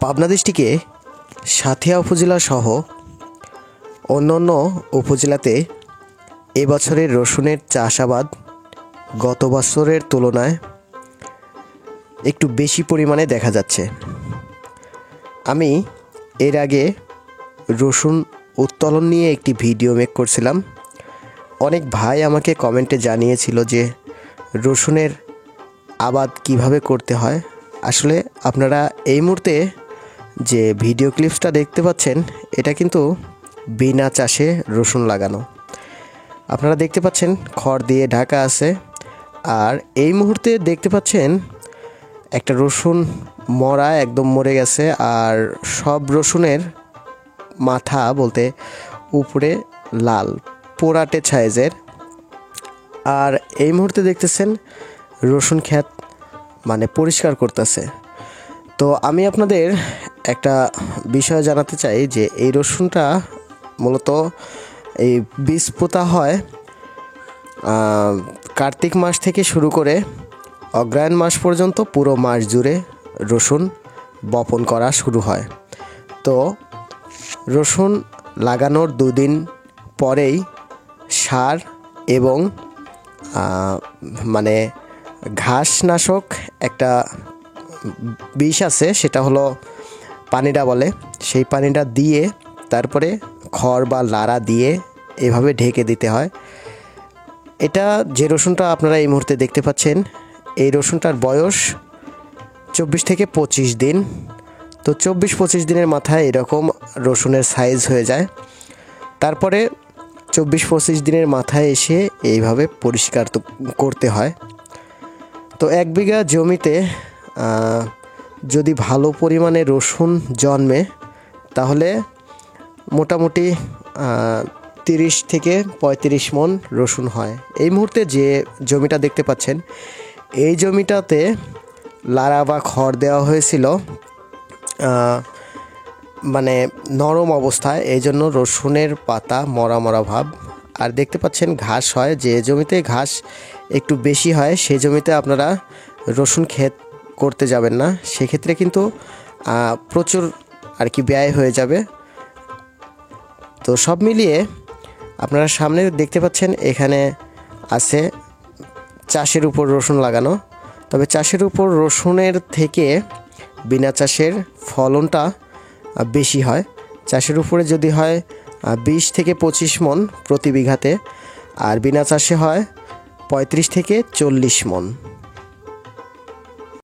পাবনা ডিস্ট্রিক্টে সাঁথিয়া উপজেলা সহ অন্যান্য উপজেলাতে এবছরের রসুনের চাষাবাদ গত বছরের তুলনায় একটু বেশি পরিমাণে দেখা যাচ্ছে। আমি এর আগে রসুন উত্তোলন নিয়ে একটি ভিডিও মেক করছিলাম। অনেক ভাই আমাকে কমেন্টে জানিয়েছিল যে রসুনের আবাদ কিভাবে করতে হয়। আসলে আপনারা এই মুহূর্তে যে ভিডিও ক্লিপসটা দেখতে পাচ্ছেন এটা কিন্তু বিনা চাষে রসুন লাগানো। আপনারা দেখতে পাচ্ছেন খড় দিয়ে ঢাকা আছে, আর এই মুহূর্তে দেখতে পাচ্ছেন একটা রসুন মরা, একদম মরে গেছে, আর সব রসুনের মাথা বলতে উপরে লাল পোড়াটে সাইজের। আর এই মুহূর্তে দেখতেছেন রসুন ক্ষেত মানে পরিষ্কার করতেছে। তো আমি আপনাদের একটা বিষয় জানাতে চাই যে এই রসুনটা মূলত এই বীজ পোতা হয় কার্তিক মাস থেকে শুরু করে অগ্রহায়ণ মাস পর্যন্ত পুরো মাস জুড়ে রসুন বপন করা শুরু হয়। তো রসুন লাগানোর দুদিন পরেই সার এবং মানে ঘাসনাশক একটা বিষ আছে, সেটা হলো পানিটা বলে, সেই পানিটা দিয়ে তারপরে খড় বা লাড়া দিয়ে এভাবে ঢেকে দিতে হয়। এটা যে রসুনটা আপনারা এই মুহূর্তে দেখতে পাচ্ছেন, এই রসুনটার বয়স 24 থেকে 25 দিন। তো 24-25 দিনের মাথায় এরকম রসুনের সাইজ হয়ে যায়। তারপরে 24-25 দিনের মাথায় এসে এইভাবে পরিষ্কার করতে হয়। তো 1 বিঘা জমিতে যদি ভালো পরিমাণে রসুন জন্মে তাহলে মোটামুটি 30 থেকে 35 মণ রসুন হয়। এই মুহূর্তে যে জমিটা দেখতে পাচ্ছেন এই জমিটাতে লাড়া বা খড় দেওয়া হয়েছিল মানে নরম অবস্থায়, এই জন্য রসুনের পাতা মরা মরা ভাব। আর দেখতে পাচ্ছেন ঘাস হয়, যে জমিতে ঘাস একটু বেশি হয় সেই জমিতে আপনারা রসুন ক্ষেত করতে যাবেন না, সেক্ষেত্রে কিন্তু প্রচুর আর কি ব্যয় হয়ে যাবে। তো সব মিলিয়ে আপনারা সামনে দেখতে পাচ্ছেন এখানে আছে চাষের উপর রসুন লাগানো। তবে চাষের উপর রসুনের থেকে বিনা চাষের ফলনটা বেশি হয়। চাষের উপরে যদি হয় 20 থেকে 25 মণ প্রতি বিঘাতে, আর বিনা চাষে হয় 35 থেকে 40 মণ।